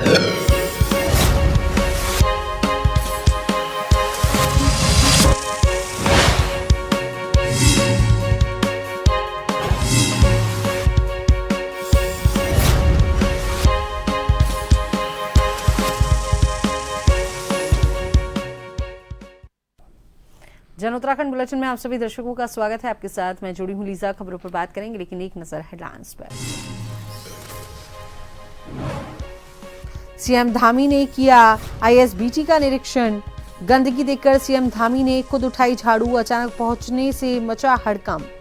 जन उत्तराखंड बुलेटिन में आप सभी दर्शकों का स्वागत है। आपके साथ मैं जुड़ी हूं लीजा। खबरों पर बात करेंगे, लेकिन एक नजर हेडलाइंस पर। सीएम धामी ने किया आईएसबीटी का निरीक्षण। गंदगी देखकर सीएम धामी ने खुद उठाई झाड़ू। अचानक पहुंचने से मचा हड़कंप।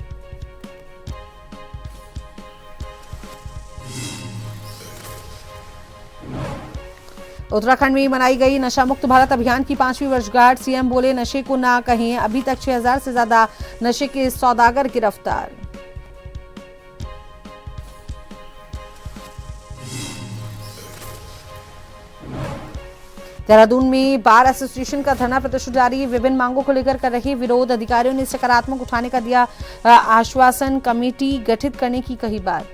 उत्तराखंड में मनाई गई नशा मुक्त भारत अभियान की 5वीं वर्षगांठ। सीएम बोले, नशे को ना कहें, अभी तक 6000 से ज्यादा नशे के सौदागर गिरफ्तार। देहरादून में बार एसोसिएशन का धरना प्रदर्शन जारी। विभिन्न मांगों को लेकर कर रहे विरोध। अधिकारियों ने सकारात्मक उठाने का दिया आश्वासन। कमेटी गठित करने की कही बात।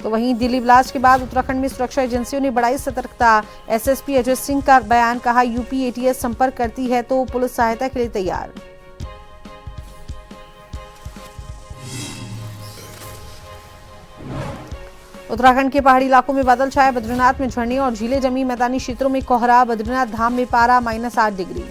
तो वहीं दिल्ली ब्लास्ट के बाद उत्तराखंड में सुरक्षा एजेंसियों ने बढ़ाई सतर्कता। एसएसपी अजय सिंह का बयान, कहा यूपी एटीएस संपर्क करती है तो पुलिस सहायता के लिए तैयार। उत्तराखंड के पहाड़ी इलाकों में बादल छाए। बद्रीनाथ में झरने और झीलें जमी। मैदानी क्षेत्रों में कोहरा। बद्रीनाथ धाम में पारा -8 डिग्री।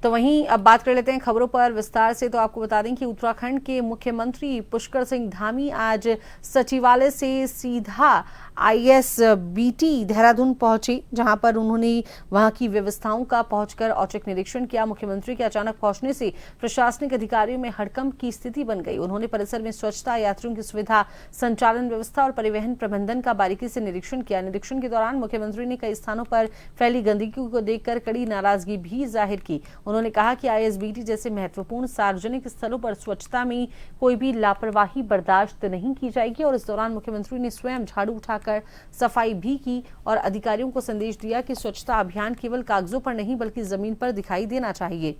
तो वहीं अब बात कर लेते हैं खबरों पर विस्तार से। तो आपको बता दें कि उत्तराखंड के मुख्यमंत्री पुष्कर सिंह धामी आज सचिवालय से सीधा आईएसबीटी देहरादून पहुंचे, जहां पर उन्होंने वहां की व्यवस्थाओं का पहुंचकर औचक निरीक्षण किया। मुख्यमंत्री के अचानक पहुंचने से प्रशासनिक अधिकारियों में हड़कंप की स्थिति बन गई। उन्होंने परिसर में स्वच्छता, यात्रियों की सुविधा, संचालन व्यवस्था और परिवहन प्रबंधन का बारीकी से निरीक्षण किया। निरीक्षण के दौरान मुख्यमंत्री ने कई स्थानों पर फैली गंदगी को देखकर कड़ी नाराजगी भी जाहिर की। उन्होंने कहा कि आईएसबीटी जैसे महत्वपूर्ण सार्वजनिक स्थलों पर स्वच्छता में कोई भी लापरवाही बर्दाश्त नहीं की जाएगी। और इस दौरान मुख्यमंत्री ने स्वयं झाड़ू उठाकर सफाई भी की और अधिकारियों को संदेश दिया कि स्वच्छता अभियान केवल कागजों पर नहीं बल्कि जमीन पर दिखाई देना चाहिए।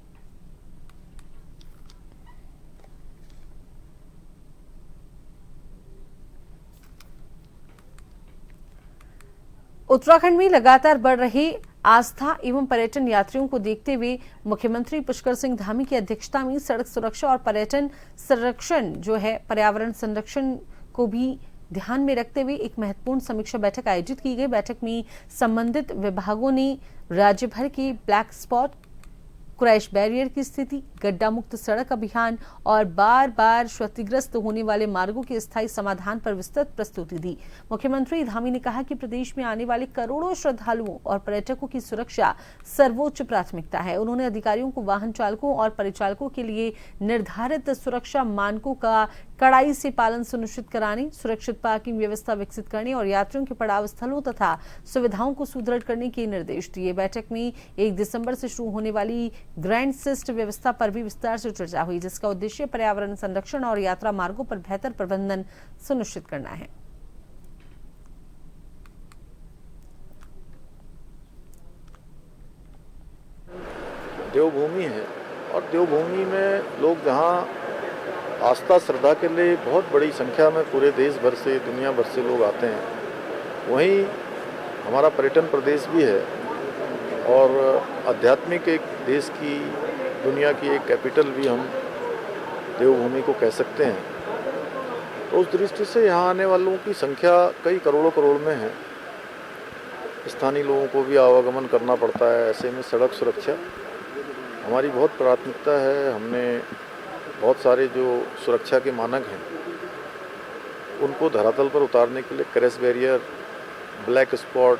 उत्तराखंड में लगातार बढ़ रहे आस्था एवं पर्यटन यात्रियों को देखते हुए मुख्यमंत्री पुष्कर सिंह धामी की अध्यक्षता में सड़क सुरक्षा और पर्यटन संरक्षण जो है पर्यावरण संरक्षण को भी ध्यान में रखते हुए एक महत्वपूर्ण समीक्षा बैठक आयोजित की गई। बैठक में संबंधित विभागों ने राज्य भर के ब्लैक स्पॉट, क्रैश बैरियर की स्थिति, गड्ढा मुक्त सड़क अभियान और बार बार क्षतिग्रस्त होने वाले मार्गों के स्थायी समाधान पर विस्तृत प्रस्तुति दी। मुख्यमंत्री धामी ने कहा कि प्रदेश में आने वाले करोड़ों श्रद्धालुओं और पर्यटकों की सुरक्षा सर्वोच्च प्राथमिकता है। उन्होंने अधिकारियों को वाहन चालकों और परिचालकों के लिए निर्धारित सुरक्षा मानकों का कड़ाई से पालन सुनिश्चित कराने, सुरक्षित पार्किंग व्यवस्था विकसित करने और यात्रियों के पड़ाव स्थलों तथा सुविधाओं को सुदृढ़ करने के निर्देश दिए। बैठक में 1 दिसंबर से शुरू होने वाली ग्रैंड सिस्ट व्यवस्था पर भी विस्तार से चर्चा हुई, जिसका उद्देश्य पर्यावरण संरक्षण और यात्रा मार्गों पर बेहतर प्रबंधन सुनिश्चित करना है। देवभूमि है और देवभूमि में लोग जहाँ आस्था श्रद्धा के लिए बहुत बड़ी संख्या में पूरे देश भर से, दुनिया भर से लोग आते हैं, वहीं हमारा पर्यटन प्रदेश भी है और आध्यात्मिक एक देश की, दुनिया की एक कैपिटल भी हम देवभूमि को कह सकते हैं। तो उस दृष्टि से यहाँ आने वालों की संख्या कई करोड़ों में है। स्थानीय लोगों को भी आवागमन करना पड़ता है। ऐसे में सड़क सुरक्षा हमारी बहुत प्राथमिकता है। हमने बहुत सारे जो सुरक्षा के मानक हैं उनको धरातल पर उतारने के लिए क्रैश बैरियर, ब्लैक स्पॉट,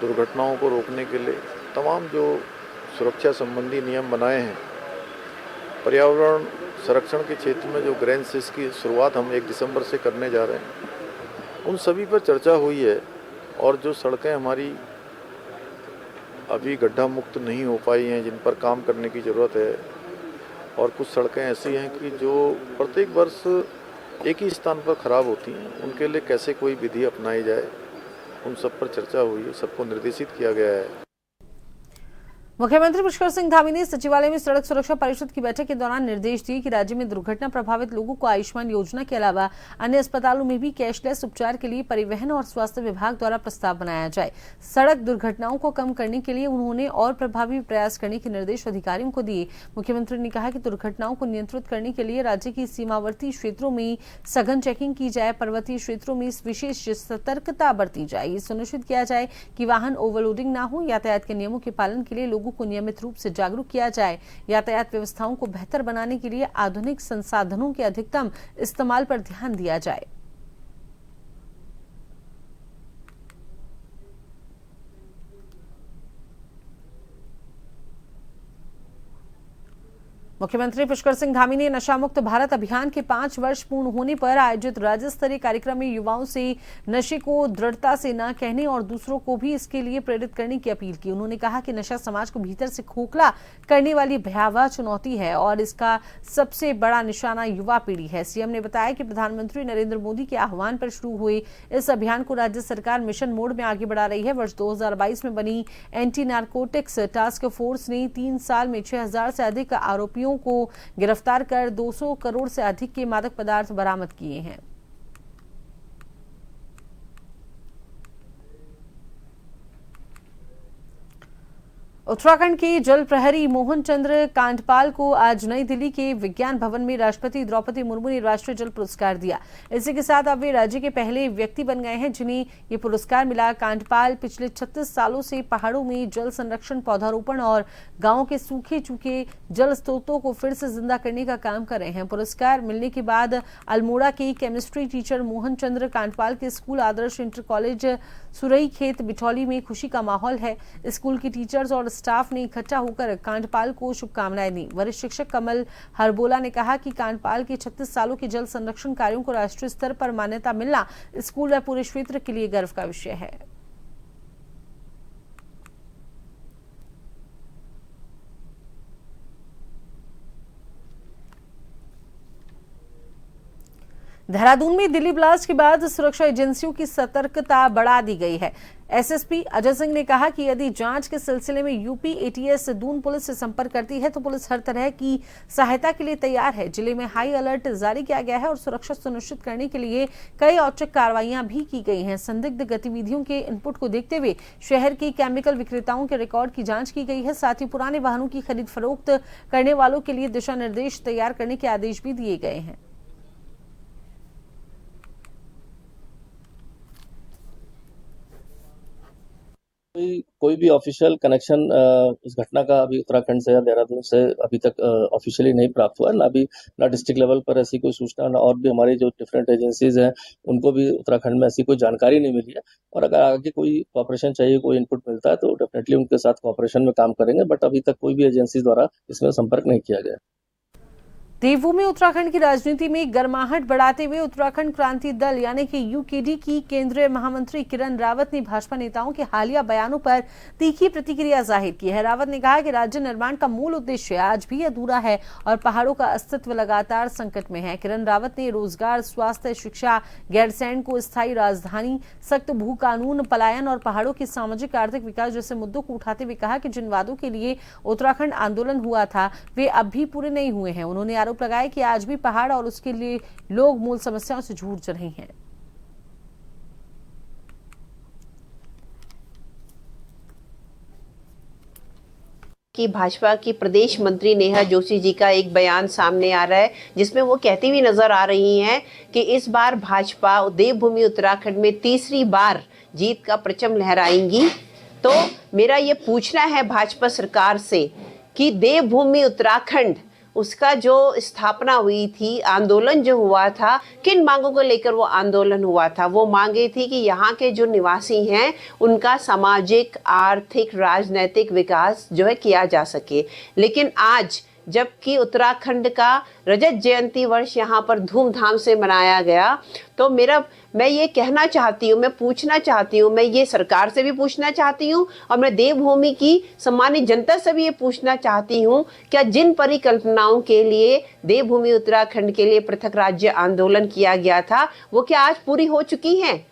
दुर्घटनाओं को रोकने के लिए तमाम जो सुरक्षा संबंधी नियम बनाए हैं। पर्यावरण संरक्षण के क्षेत्र में जो ग्रैंड सिस्ट की शुरुआत हम 1 दिसंबर से करने जा रहे हैं, उन सभी पर चर्चा हुई है। और जो सड़कें हमारी अभी गड्ढा मुक्त नहीं हो पाई हैं, जिन पर काम करने की ज़रूरत है, और कुछ सड़कें ऐसी हैं कि जो प्रत्येक वर्ष एक ही स्थान पर खराब होती हैं, उनके लिए कैसे कोई विधि अपनाई जाए, उन सब पर चर्चा हुई है, सबको निर्देशित किया गया है। मुख्यमंत्री पुष्कर सिंह धामी ने सचिवालय में सड़क सुरक्षा परिषद की बैठक के दौरान निर्देश दिए कि राज्य में दुर्घटना प्रभावित लोगों को आयुष्मान योजना के अलावा अन्य अस्पतालों में भी कैशलेस उपचार के लिए परिवहन और स्वास्थ्य विभाग द्वारा प्रस्ताव बनाया जाए। सड़क दुर्घटनाओं को कम करने के लिए उन्होंने और प्रभावी प्रयास करने के निर्देश अधिकारियों को दिए। मुख्यमंत्री ने कहा कि दुर्घटनाओं को नियंत्रित करने के लिए राज्य की सीमावर्ती क्षेत्रों में सघन चेकिंग की जाए, पर्वतीय क्षेत्रों में विशेष सतर्कता बरती जाए, ये सुनिश्चित किया जाए कि वाहन ओवरलोडिंग न हो, यातायात के नियमों के पालन के लिए लोगों को नियमित रूप से जागरूक किया जाए, यातायात व्यवस्थाओं को बेहतर बनाने के लिए आधुनिक संसाधनों के अधिकतम इस्तेमाल पर ध्यान दिया जाए। मुख्यमंत्री पुष्कर सिंह धामी ने नशा मुक्त भारत अभियान के 5 वर्ष पूर्ण होने पर आयोजित राज्य स्तरीय कार्यक्रम में युवाओं से नशे को दृढ़ता से न कहने और दूसरों को भी इसके लिए प्रेरित करने की अपील की। उन्होंने कहा कि नशा समाज को भीतर से खोखला करने वाली भयावह चुनौती है और इसका सबसे बड़ा निशाना युवा पीढ़ी है। सीएम ने बताया कि प्रधानमंत्री नरेंद्र मोदी के आह्वान पर शुरू हुए इस अभियान को राज्य सरकार मिशन मोड में आगे बढ़ा रही है। वर्ष 2022 में बनी एंटी नारकोटिक्स टास्क फोर्स ने 3 साल में 6000 से अधिक आरोपियों को गिरफ्तार कर 200 करोड़ से अधिक के मादक पदार्थ बरामद किए हैं। उत्तराखंड के जल प्रहरी मोहन चंद्र कांडपाल को आज नई दिल्ली के विज्ञान भवन में राष्ट्रपति द्रौपदी मुर्मू ने राष्ट्रीय जल पुरस्कार दिया। इसी के साथ अब वे राज्य के पहले व्यक्ति बन गए हैं जिन्हें ये पुरस्कार मिला। कांडपाल पिछले 36 सालों से पहाड़ों में जल संरक्षण, पौधारोपण और गांवों के सूखे चूके जल स्रोतों को फिर से जिंदा करने का काम कर रहे हैं। पुरस्कार मिलने के बाद अल्मोड़ा के केमिस्ट्री टीचर मोहन चंद्र कांडपाल के स्कूल आदर्श इंटर कॉलेज सुरई खेत बिठौली में खुशी का माहौल है। स्कूल के टीचर्स और स्टाफ ने इकट्ठा होकर कांडपाल को शुभकामनाएं दी। वरिष्ठ शिक्षक कमल हरबोला ने कहा कि कांडपाल के 36 सालों के जल संरक्षण कार्यों को राष्ट्रीय स्तर पर मान्यता मिलना स्कूल व पूरे क्षेत्र के लिए गर्व का विषय है। देहरादून में दिल्ली ब्लास्ट के बाद सुरक्षा एजेंसियों की सतर्कता बढ़ा दी गई है। एसएसपी अजय सिंह ने कहा कि यदि जांच के सिलसिले में यूपी एटीएस दून पुलिस से संपर्क करती है तो पुलिस हर तरह की सहायता के लिए तैयार है। जिले में हाई अलर्ट जारी किया गया है और सुरक्षा सुनिश्चित करने के लिए कई औचक कार्रवाइयां भी की गई हैं। संदिग्ध गतिविधियों के इनपुट को देखते हुए शहर के केमिकल विक्रेताओं के रिकॉर्ड की जांच की गई है। साथ ही पुराने वाहनों की खरीद फरोख्त करने वालों के लिए दिशा निर्देश तैयार करने के आदेश भी दिए गए हैं। कोई भी ऑफिशियल कनेक्शन इस घटना का अभी उत्तराखंड से या देहरादून से अभी तक ऑफिशियली नहीं प्राप्त हुआ, ना डिस्ट्रिक्ट लेवल पर ऐसी कोई सूचना, ना और भी हमारी जो डिफरेंट एजेंसीज हैं उनको भी उत्तराखंड में ऐसी कोई जानकारी नहीं मिली है। और अगर आगे कोई कॉपरेशन चाहिए, कोई इनपुट मिलता है तो डेफिनेटली उनके साथ कॉपरेशन में काम करेंगे, बट अभी तक कोई भी एजेंसी द्वारा इसमें संपर्क नहीं किया गया। देवभूमि उत्तराखंड की राजनीति में गर्माहट बढ़ाते हुए उत्तराखंड क्रांति दल यानी कि यूकेडी की केंद्रीय महामंत्री किरण रावत ने भाजपा नेताओं के हालिया बयानों पर तीखी प्रतिक्रिया जाहिर की है। रावत ने कहा कि राज्य निर्माण का मूल उद्देश्य आज भी अधूरा है और पहाड़ों का अस्तित्व लगातार संकट में है। किरण रावत ने रोजगार, स्वास्थ्य, शिक्षा, गैरसैंण को स्थायी राजधानी, सख्त भू कानून, पलायन और पहाड़ों के सामाजिक आर्थिक विकास जैसे मुद्दों को उठाते हुए कहा कि जिन वादों के लिए उत्तराखंड आंदोलन हुआ था वे अब भी पूरे नहीं हुए हैं। उन्होंने आरोप लगाया कि आज भी पहाड़ और उसके लिए लोग मूल समस्याओं से जूझ रहे हैं। कि भाजपा की प्रदेश मंत्री नेहा जोशी जी का एक बयान सामने आ रहा है जिसमें वो कहती हुई नजर आ रही हैं कि इस बार भाजपा देवभूमि उत्तराखंड में तीसरी बार जीत का परचम लहराएंगी। तो मेरा ये पूछना है भाजपा सरकार से कि देवभूमि उत्तराखंड, उसका जो स्थापना हुई थी, आंदोलन जो हुआ था, किन मांगों को लेकर वो आंदोलन हुआ था? वो मांगे थी कि यहाँ के जो निवासी हैं उनका सामाजिक, आर्थिक, राजनैतिक विकास जो है किया जा सके। लेकिन आज जबकि उत्तराखंड का रजत जयंती वर्ष यहाँ पर धूमधाम से मनाया गया। तो मैं ये कहना चाहती हूँ, मैं पूछना चाहती हूँ, मैं ये सरकार से भी पूछना चाहती हूँ और मैं देवभूमि की सम्मानित जनता से भी ये पूछना चाहती हूँ, क्या जिन परिकल्पनाओं के लिए देवभूमि उत्तराखंड के लिए पृथक राज्य आंदोलन किया गया था वो क्या आज पूरी हो चुकी हैं?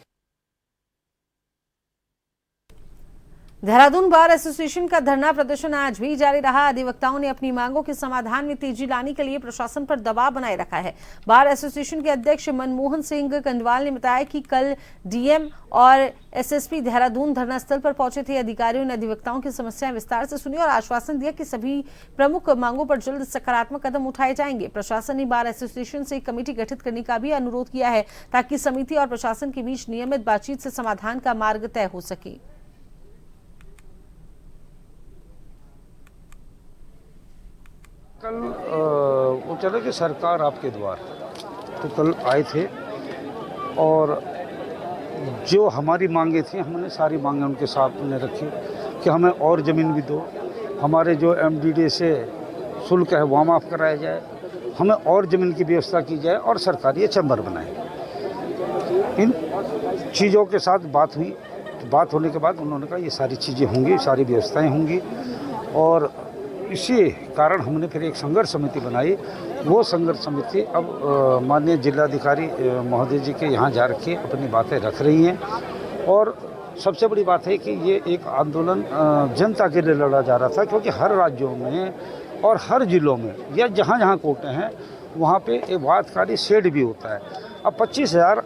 देहरादून बार एसोसिएशन का धरना प्रदर्शन आज भी जारी रहा। अधिवक्ताओं ने अपनी मांगों के समाधान में तेजी लाने के लिए प्रशासन पर दबाव बनाए रखा है। बार एसोसिएशन के अध्यक्ष मनमोहन सिंह कंडवाल ने बताया कि कल डीएम और एसएसपी देहरादून धरना स्थल पर पहुंचे थे। अधिकारियों ने अधिवक्ताओं की समस्याएं विस्तार से सुनी और आश्वासन दिया कि सभी प्रमुख मांगों पर जल्द सकारात्मक कदम उठाए जाएंगे। प्रशासन ने बार एसोसिएशन से एक कमेटी गठित करने का भी अनुरोध किया है ताकि समिति और प्रशासन के बीच नियमित बातचीत से समाधान का मार्ग तय हो सके। कल वो चले कि सरकार आपके द्वार, तो कल आए थे और जो हमारी मांगे थी हमने सारी मांगे उनके सामने रखी कि हमें और ज़मीन भी दो, हमारे जो एमडीडी से शुल्क है वह माफ़ कराया जाए, हमें और ज़मीन की व्यवस्था की जाए और सरकार ये चैम्बर बनाए। इन चीज़ों के साथ बात हुई, तो बात होने के बाद उन्होंने कहा ये सारी चीज़ें होंगी, सारी व्यवस्थाएँ होंगी और इसी कारण हमने फिर एक संघर्ष समिति बनाई। वो संघर्ष समिति अब माननीय जिलाधिकारी महोदय जी के यहाँ जा रखे अपनी बातें रख रही हैं और सबसे बड़ी बात है कि ये एक आंदोलन जनता के लिए लड़ा जा रहा था, क्योंकि हर राज्यों में और हर जिलों में या जहाँ जहाँ कोर्टें हैं वहाँ पे एक वादकारी शेड भी होता है। अब 25,000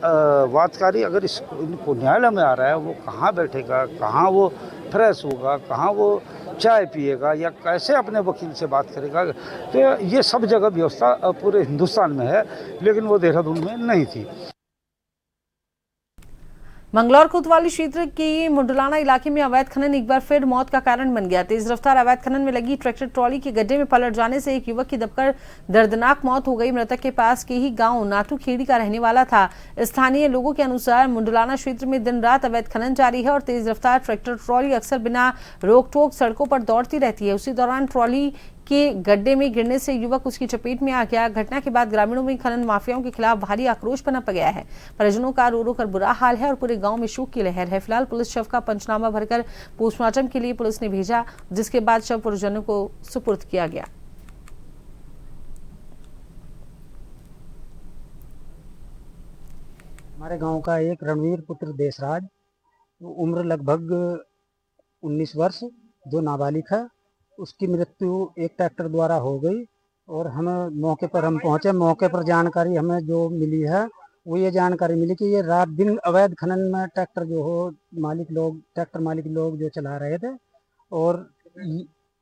वादकारी अगर इनको न्यायालय में आ रहा है, वो कहाँ बैठेगा, कहाँ वो फ्रेश होगा, कहाँ वो चाय पिएगा या कैसे अपने वकील से बात करेगा। तो ये सब जगह व्यवस्था पूरे हिंदुस्तान में है, लेकिन वो देहरादून में नहीं थी। मंगलौर कोतवाली क्षेत्र के मुंडलाना इलाके में अवैध खनन एक बार फिर मौत का कारण बन गया। तेज रफ्तार अवैध खनन में लगी ट्रैक्टर ट्रॉली के गड्ढे में पलट जाने से एक युवक की दबकर दर्दनाक मौत हो गई। मृतक के पास के ही गांव नाटू खेड़ी का रहने वाला था। स्थानीय लोगों के अनुसार मुंडलाना क्षेत्र में दिन रात अवैध खनन जारी है और तेज रफ्तार ट्रैक्टर ट्रॉली अक्सर बिना रोक टोक सड़कों पर दौड़ती रहती है। उसी दौरान ट्रॉली के गड्ढे में गिरने से युवक उसकी चपेट में आ गया। घटना के बाद ग्रामीणों में खनन माफियाओं के खिलाफ भारी आक्रोश पनप गया है। परिजनों का रो रो कर बुरा हाल है और पूरे गांव में शोक की लहर है। फिलहाल पुलिस शव का पंचनामा भरकर पोस्टमार्टम के लिए पुलिस ने भेजा, जिसके बाद शव परिजनों को सुपुर्द किया गया। हमारे गांव का एक रणवीर पुत्र देशराज, उम्र लगभग 19 वर्ष, जो नाबालिग है, उसकी मृत्यु एक ट्रैक्टर द्वारा हो गई और हम मौके पर पहुंचे। मौके पर जानकारी हमें जो मिली है वो ये जानकारी मिली कि ये रात दिन अवैध खनन में ट्रैक्टर ट्रैक्टर मालिक लोग जो चला रहे थे और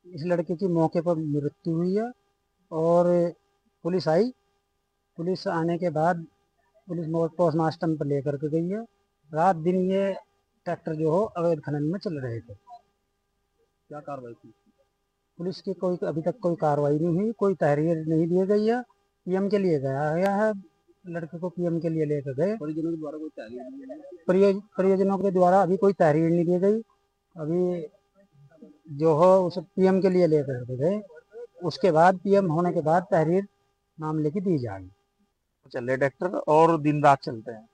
इस लड़के की मौके पर मृत्यु हुई है। और पुलिस आई, पुलिस आने के बाद पुलिस पोस्टमार्टम पर लेकर के गई है। रात दिन ये ट्रैक्टर जो हो अवैध खनन में चल रहे थे। क्या कार्रवाई की पुलिस की? अभी तक कोई कार्रवाई नहीं हुई, कोई तहरीर नहीं दी गई है। पीएम के लिए गया है, लड़के को पीएम के लिए लेकर गए। परिजनों के द्वारा कोई तहरीर नहीं, परिजनों के द्वारा अभी कोई तहरीर नहीं दी गई। अभी जो हो उसे पीएम के लिए लेकर के गए, उसके बाद पीएम होने के बाद तहरीर मामले की दी जाएगी। चले ट्रैक्टर और दिन रात चलते हैं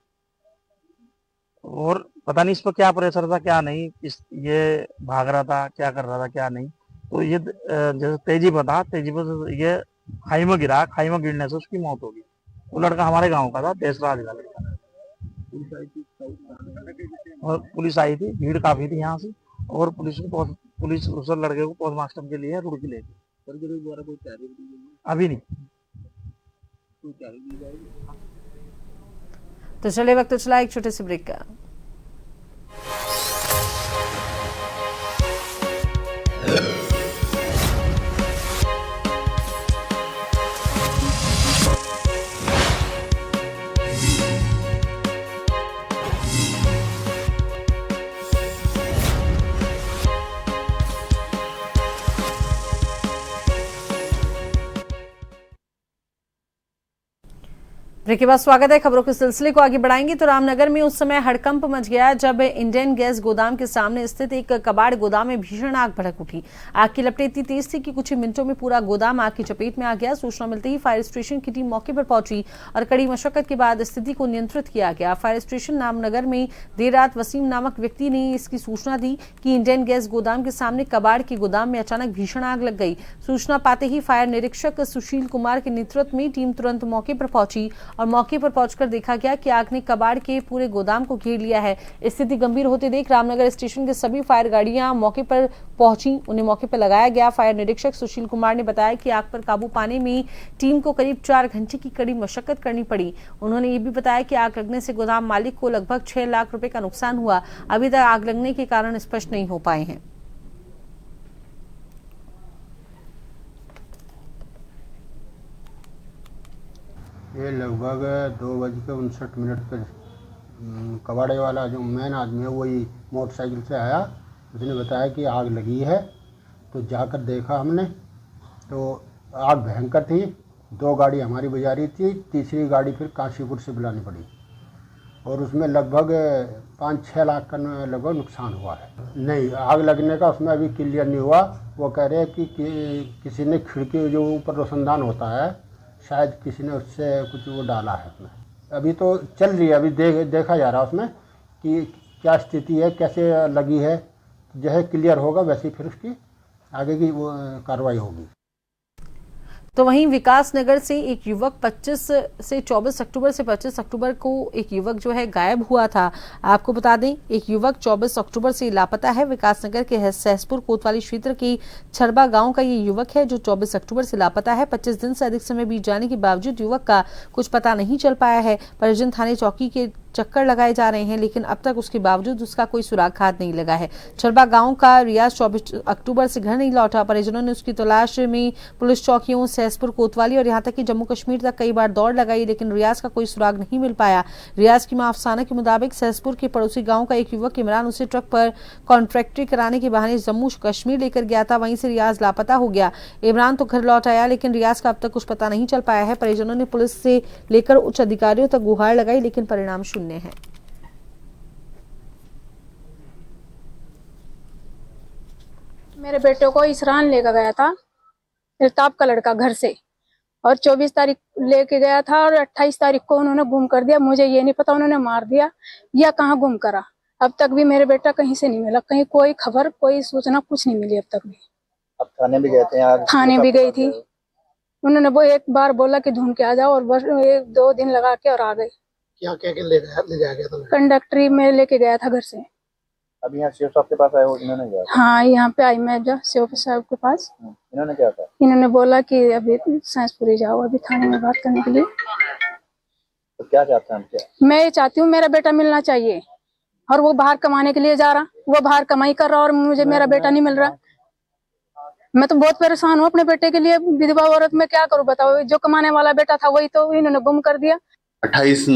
और पता नहीं इस पर क्या प्रेशर था क्या नहीं, ये भाग रहा था क्या कर रहा था क्या नहीं। तो ये जैसे तेजी पर ये खाई में गिरा, खाई में गिरने से उसकी मौत होगी। वो लड़का हमारे गांव का था, देशराज का लड़का। और पुलिस आई थी, भीड़ काफी थी यहाँ से और पुलिस उस लड़के को पोस्टमार्टम के लिए रुड़की ले गई। अभी नहीं। तो चले वक्त चला एक छोटे से ब्रेक का। ब्रेक के बाद स्वागत है। खबरों के सिलसिले को आगे बढ़ाएंगे तो रामनगर में उस समय हड़कंप मच गया जब इंडियन गैस गोदाम के सामने स्थित एक कबाड़ गोदाम में भीषण आग भड़क उठी। आग की लपटें इतनी तेज थी कि कुछ ही मिनटों में पूरा गोदाम आग की चपेट में आ गया। सूचना मिलते ही फायर स्टेशन की टीम मौके पर पहुंची और कड़ी मशक्कत के बाद स्थिति को नियंत्रित किया गया। फायर स्टेशन रामनगर में देर रात वसीम नामक व्यक्ति ने इसकी सूचना दी कि इंडियन गैस गोदाम के सामने कबाड़ के गोदाम में अचानक भीषण आग लग गई। सूचना पाते ही फायर निरीक्षक सुशील कुमार के नेतृत्व में टीम तुरंत मौके पर पहुंची और मौके पर पहुंचकर देखा गया कि आग ने कबाड़ के पूरे गोदाम को घेर लिया है। स्थिति गंभीर होते देख रामनगर स्टेशन के सभी फायर गाड़ियां मौके पर पहुंची, उन्हें मौके पर लगाया गया। फायर निरीक्षक सुशील कुमार ने बताया कि आग पर काबू पाने में टीम को करीब 4 घंटे की कड़ी मशक्कत करनी पड़ी। उन्होंने ये भी बताया कि आग लगने से गोदाम मालिक को लगभग 6 लाख रुपए का नुकसान हुआ। अभी तक आग लगने के कारण स्पष्ट नहीं हो पाए हैं। ये लगभग 2:59 पर कबाड़े वाला जो मेन आदमी है वही मोटरसाइकिल से आया। उसने बताया कि आग लगी है, तो जाकर देखा हमने तो आग भयंकर थी। 2 गाड़ी हमारी बजा रही थी, तीसरी गाड़ी फिर काशीपुर से बुलानी पड़ी और उसमें लगभग 5-6 लाख का लगभग नुकसान हुआ है। नहीं, आग लगने का उसमें अभी क्लियर नहीं हुआ। वो कह रहे हैं कि किसी ने खिड़की जो ऊपर रोशनदान होता है शायद किसी ने उससे कुछ वो डाला है उसमें। अभी तो चल रही है, अभी देखा जा रहा है उसमें कि क्या स्थिति है, कैसे लगी है। जैसे क्लियर होगा वैसे फिर उसकी आगे की वो कार्रवाई होगी। तो वहीं विकासनगर से एक युवक 25 से 24 अक्टूबर से 25 अक्टूबर को एक युवक जो है गायब हुआ था। आपको बता दें, एक युवक 24 अक्टूबर से लापता है। विकासनगर के सहसपुर कोतवाली क्षेत्र के छरबा गांव का ये युवक है जो 24 अक्टूबर से लापता है। 25 दिन से अधिक समय बीत जाने के बावजूद युवक का कुछ पता नहीं चल पाया है। परिजन थाने चौकी के चक्कर लगाए जा रहे हैं, लेकिन अब तक उसके बावजूद उसका कोई सुराग हाथ नहीं लगा है। छरबा गांव का रियाज 24 अक्टूबर से घर नहीं लौटा। परिजनों ने उसकी तलाश में पुलिस चौकियों, सहसपुर कोतवाली और यहां तक कि जम्मू कश्मीर तक कई बार दौड़ लगाई, लेकिन रियाज का कोई सुराग नहीं मिल पाया। रियाज की मां अफसाना के मुताबिक सहसपुर के पड़ोसी गांव का एक युवक इमरान उसे ट्रक पर कॉन्ट्रैक्टरी कराने के बहाने जम्मू कश्मीर लेकर गया था। वहीं से रियाज लापता हो गया। इमरान तो घर लौट आया, लेकिन रियाज का अब तक कुछ पता नहीं चल पाया है। परिजनों ने पुलिस से लेकर उच्च अधिकारियों तक गुहार लगाई, लेकिन परिणाम शून्य है। मेरे बेटे को इसरान लेकर गया था, इल्ताब का लड़का, घर से, और 24 तारीख लेके गया था और 28 तारीख को उन्होंने गुम कर दिया। मुझे ये नहीं पता उन्होंने मार दिया या कहाँ गुम करा। अब तक भी मेरे बेटा कहीं से नहीं मिला, कहीं कोई खबर, कोई सूचना कुछ नहीं मिली अब तक भी। अब थाने भी गए थे यार? थाने भी गई थी। उन्होंने वो एक बार बोला कि ढूंढ के आ जाओ और बस 1-2 दिन लगा के और आ गए। क्या क्या ले जाया गया था? कंडक्टरी में लेके गया था घर से। अब यहाँ सीओ साहब के पास आए हो? इन्होंने क्या? हाँ, यहाँ पे आई मैं जब सीओ साहब के पास। इन्होंने क्या कहा? इन्होंने बोला कि अभी सैंसपुरी जाओ, अभी थाने में बात करने के लिए। तो क्या चाहते हैं हम? क्या मैं ये चाहती हूँ, मेरा बेटा मिलना चाहिए। और वो बाहर कमाने के लिए जा रहा, वो बाहर कमाई कर रहा और मुझे मेरा बेटा नहीं मिल रहा। मैं तो बहुत परेशान हूँ अपने बेटे के लिए। विधवा औरत में क्या करूँ बताओ? जो कमाने वाला बेटा था वही तो इन्होंने गुम कर दिया। 28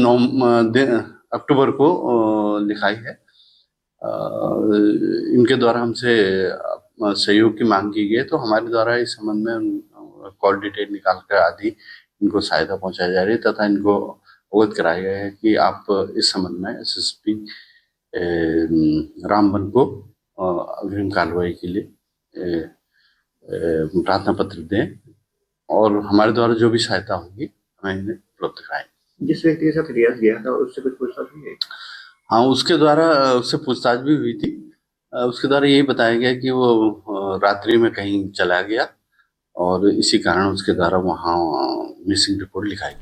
अक्टूबर को लिखाई है। इनके द्वारा हमसे सहयोग की मांग की गई, तो हमारे द्वारा इस संबंध में कॉल डिटेल निकाल कर आदि इनको सहायता पहुंचाई जा रही है तथा इनको अवगत कराया गया है कि आप इस संबंध में एसएसपी रामबन को अग्रिम कार्रवाई के लिए प्रार्थना पत्र दें और हमारे द्वारा जो भी सहायता होगी हमें इन्हें उपलब्ध कराएं। जिस व्यक्ति के साथ रियाज गया था उससे कुछ पूछताछ हुई है? हाँ, उसके द्वारा उससे पूछताछ भी हुई थी। उसके द्वारा यही बताया गया कि वो रात्रि में कहीं चला गया और इसी कारण उसके द्वारा वहाँ मिसिंग रिपोर्ट लिखाई।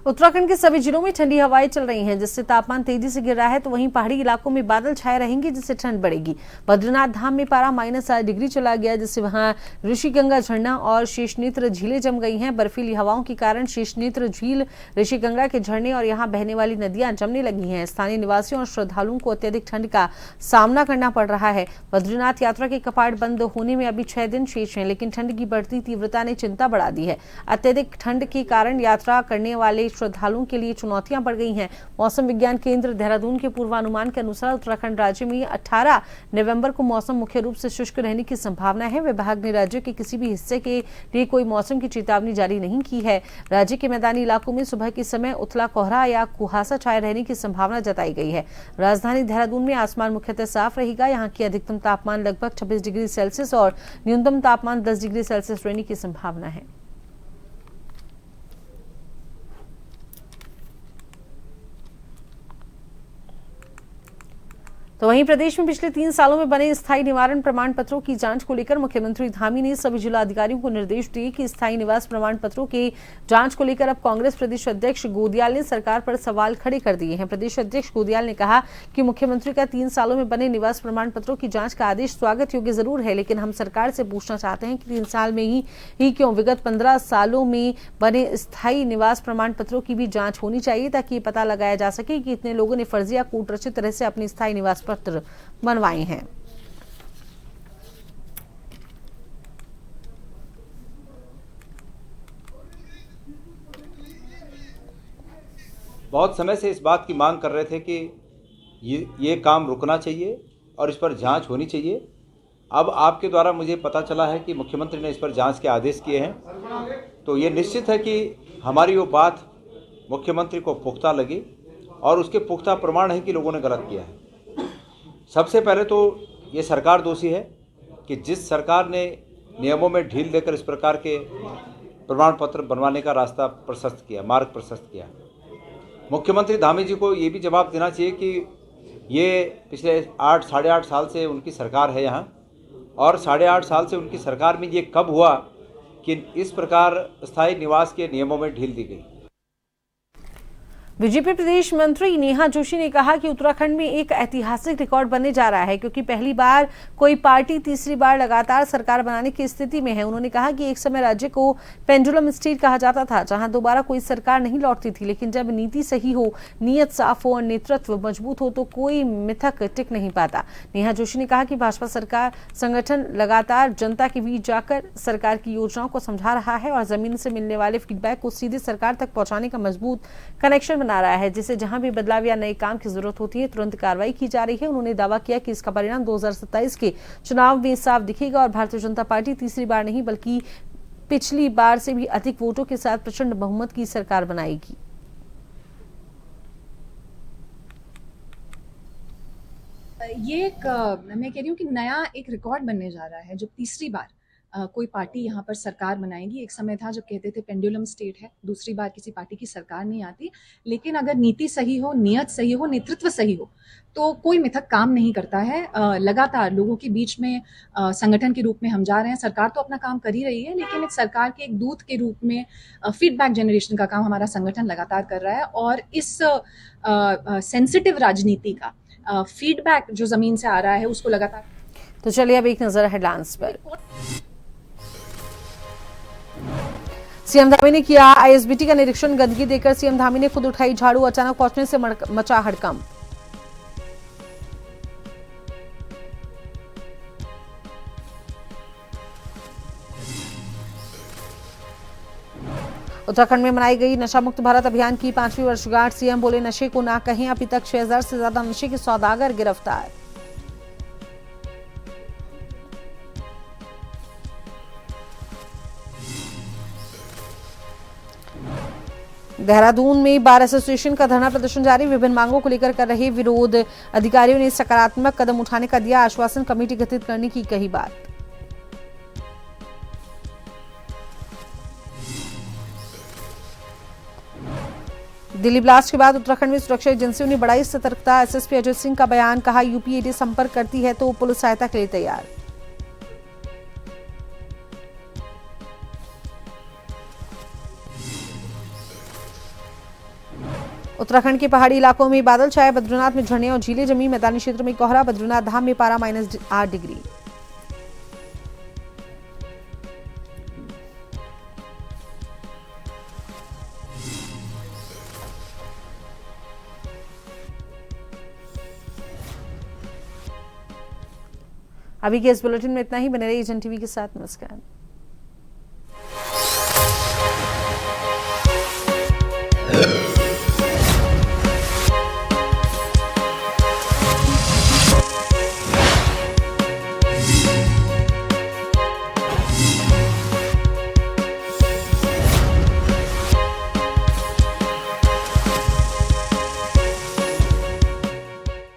उत्तराखंड के सभी जिलों में ठंडी हवाएं चल रही हैं, जिससे तापमान तेजी से गिर रहा है। तो वहीं पहाड़ी इलाकों में बादल छाए रहेंगे, जिससे ठंड बढ़ेगी। बद्रीनाथ धाम में पारा -8 डिग्री चला गया, जिससे वहां ऋषिगंगा झरना और शेषनेत्र झीलें जम गई हैं। बर्फीली हवाओं के कारण शेषनेत्र झील, ऋषिगंगा के झरने और यहाँ बहने वाली नदियां जमने लगी हैं। स्थानीय निवासियों और श्रद्धालुओं को अत्यधिक ठंड का सामना करना पड़ रहा है। बद्रीनाथ यात्रा के कपाट बंद होने में अभी 6 दिन शेष हैं, लेकिन ठंड की बढ़ती तीव्रता ने चिंता बढ़ा दी है। अत्यधिक ठंड के कारण यात्रा करने वाले श्रद्धालुओं के लिए चुनौतियां बढ़ गई हैं। मौसम विज्ञान केंद्र देहरादून के पूर्वानुमान के अनुसार उत्तराखंड राज्य में 18 नवंबर को मौसम मुख्य रूप से शुष्क रहने की संभावना है। विभाग ने राज्य के किसी भी हिस्से के लिए कोई मौसम की चेतावनी जारी नहीं की है। राज्य के मैदानी इलाकों में सुबह के समय उथला कोहरा या कुहासा छाए रहने की संभावना जताई गई है। राजधानी देहरादून में आसमान मुख्यतः साफ रहेगा। यहाँ की अधिकतम तापमान लगभग 26 डिग्री सेल्सियस और न्यूनतम तापमान 10 डिग्री सेल्सियस रहने की संभावना है। तो वहीं प्रदेश में पिछले 3 सालों में बने स्थायी निवारण प्रमाण पत्रों की जांच को लेकर मुख्यमंत्री धामी ने सभी जिला अधिकारियों को निर्देश दिए कि स्थायी निवास प्रमाण पत्रों के जांच को लेकर अब कांग्रेस प्रदेश अध्यक्ष गोदियाल ने सरकार पर सवाल खड़े कर दिए हैं। प्रदेश अध्यक्ष गोदियाल ने कहा कि मुख्यमंत्री का 3 सालों में बने निवास प्रमाण पत्रों की जांच का आदेश स्वागत योग्य जरूर है, लेकिन हम सरकार से पूछना चाहते हैं कि 3 साल में ही क्यों विगत 15 सालों में बने स्थायी निवास प्रमाण पत्रों की भी जांच होनी चाहिए, ताकि ये पता लगाया जा सके कि इतने लोगों ने फर्जी या कूटरचित तरह से अपनी स्थायी निवास पत्र बनवाए हैं। बहुत समय से इस बात की मांग कर रहे थे कि ये काम रुकना चाहिए और इस पर जांच होनी चाहिए। अब आपके द्वारा मुझे पता चला है कि मुख्यमंत्री ने इस पर जांच के आदेश किए हैं, तो ये निश्चित है कि हमारी वो बात मुख्यमंत्री को पुख्ता लगी और उसके पुख्ता प्रमाण है कि लोगों ने गलत किया है। सबसे पहले तो ये सरकार दोषी है कि जिस सरकार ने नियमों में ढील देकर इस प्रकार के प्रमाण पत्र बनवाने का रास्ता प्रशस्त किया, मार्ग प्रशस्त किया। मुख्यमंत्री धामी जी को ये भी जवाब देना चाहिए कि ये पिछले 8-8.5 साल से उनकी सरकार है यहाँ, और 8.5 साल से उनकी सरकार में ये कब हुआ कि इस प्रकार स्थायी निवास के नियमों में ढील दी गई। बीजेपी प्रदेश मंत्री नेहा जोशी ने कहा कि उत्तराखंड में एक ऐतिहासिक रिकॉर्ड बनने जा रहा है, क्योंकि पहली बार कोई पार्टी तीसरी बार लगातार सरकार बनाने की स्थिति में है। उन्होंने कहा कि एक समय राज्य को पेंडुलम स्टेट कहा जाता था, जहां दोबारा कोई सरकार नहीं लौटती थी, लेकिन जब नीति सही हो, नीयत साफ हो और नेतृत्व मजबूत हो तो कोई मिथक टिक नहीं पाता। नेहा जोशी ने कहा कि भाजपा सरकार संगठन लगातार जनता के बीच जाकर सरकार की योजनाओं को समझा रहा है और जमीन से मिलने वाले फीडबैक को सीधे सरकार तक पहुंचाने का मजबूत कनेक्शन बना रहा है, जिससे जहां भी बदलाव या नए काम की जरूरत होती है तुरंत कार्रवाई की जा रही है। उन्होंने दावा किया कि इसका परिणाम 2027 के चुनाव में साफ दिखेगा और भारतीय जनता पार्टी तीसरी बार नहीं बल्कि पिछली बार से भी अधिक वोटों के साथ प्रचंड बहुमत की सरकार बनाएगी। ये एक मैं कह रही हूँ कि नया एक रिकॉर्ड बनने जा रहा है, जो तीसरी बार कोई पार्टी यहाँ पर सरकार बनाएगी। एक समय था जब कहते थे पेंडुलम स्टेट है, दूसरी बार किसी पार्टी की सरकार नहीं आती, लेकिन अगर नीति सही हो, नियत सही हो, नेतृत्व सही हो तो कोई मिथक काम नहीं करता है। लगातार लोगों के बीच में संगठन के रूप में हम जा रहे हैं। सरकार तो अपना काम कर ही रही है, लेकिन एक सरकार के एक दूत के रूप में फीडबैक जनरेशन का काम हमारा संगठन लगातार कर रहा है और इस सेंसिटिव राजनीति का फीडबैक जो जमीन से आ रहा है उसको लगातार। तो चलिए अब एक नजर हेडलाइंस पर। सीएम धामी ने किया आईएसबीटी का निरीक्षण। गंदगी देकर सीएम धामी ने खुद उठाई झाड़ू, अचानक पहुंचने से मचा हड़कंप। उत्तराखंड में मनाई गई नशा मुक्त भारत अभियान की 5वीं वर्षगांठ। सीएम बोले नशे को ना कहें, अभी तक 6000 से ज्यादा नशे के सौदागर गिरफ्तार। देहरादून में बार एसोसिएशन का धरना प्रदर्शन जारी। विभिन्न मांगों को लेकर कर रहे विरोध। अधिकारियों ने सकारात्मक कदम उठाने का दिया आश्वासन, कमेटी गठित करने की कही बात। दिल्ली ब्लास्ट के बाद उत्तराखंड में सुरक्षा एजेंसियों ने बढ़ाई सतर्कता। एसएसपी अजय सिंह का बयान, कहा यूपीएडी संपर्क करती है तो पुलिस सहायता के लिए तैयार। उत्तराखंड के पहाड़ी इलाकों में बादल छाए। बद्रीनाथ में झरने और झीलें जमी। मैदानी क्षेत्र में कोहरा। बद्रीनाथ धाम में पारा -8 डिग्री। अभी के इस बुलेटिन में इतना ही। बने रहिए एजेंट टीवी के साथ। नमस्कार।